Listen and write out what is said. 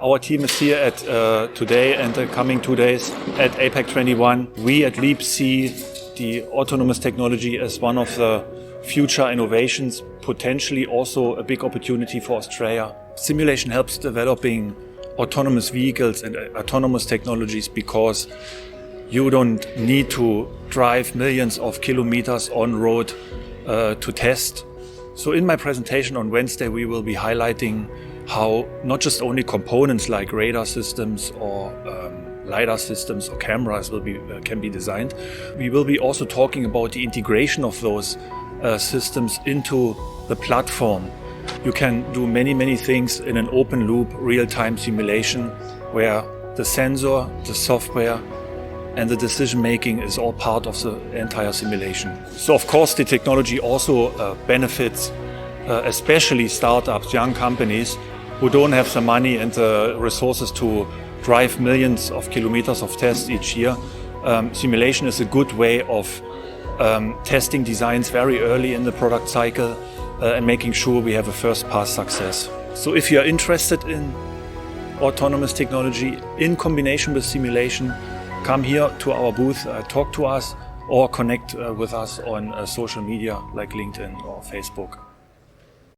Our team is here at today and the coming 2 days at APAC21. We at LEAP see the autonomous technology as one of the future innovations, potentially also a big opportunity for Australia. Simulation helps developing autonomous vehicles and autonomous technologies because you don't need to drive millions of kilometers on road to test. So in my presentation on Wednesday, we will be highlighting how not just only components like radar systems or LiDAR systems or cameras can be designed. We will be also talking about the integration of those systems into the platform. You can do many things in an open loop real-time simulation where the sensor, the software and the decision making is all part of the entire simulation. So of course the technology also benefits especially startups, young companies who don't have the money and the resources to drive millions of kilometers of tests each year. Simulation is a good way of testing designs very early in the product cycle and making sure we have a first pass success. So if you are interested in autonomous technology in combination with simulation, come here to our booth, talk to us or connect with us on social media like LinkedIn or Facebook.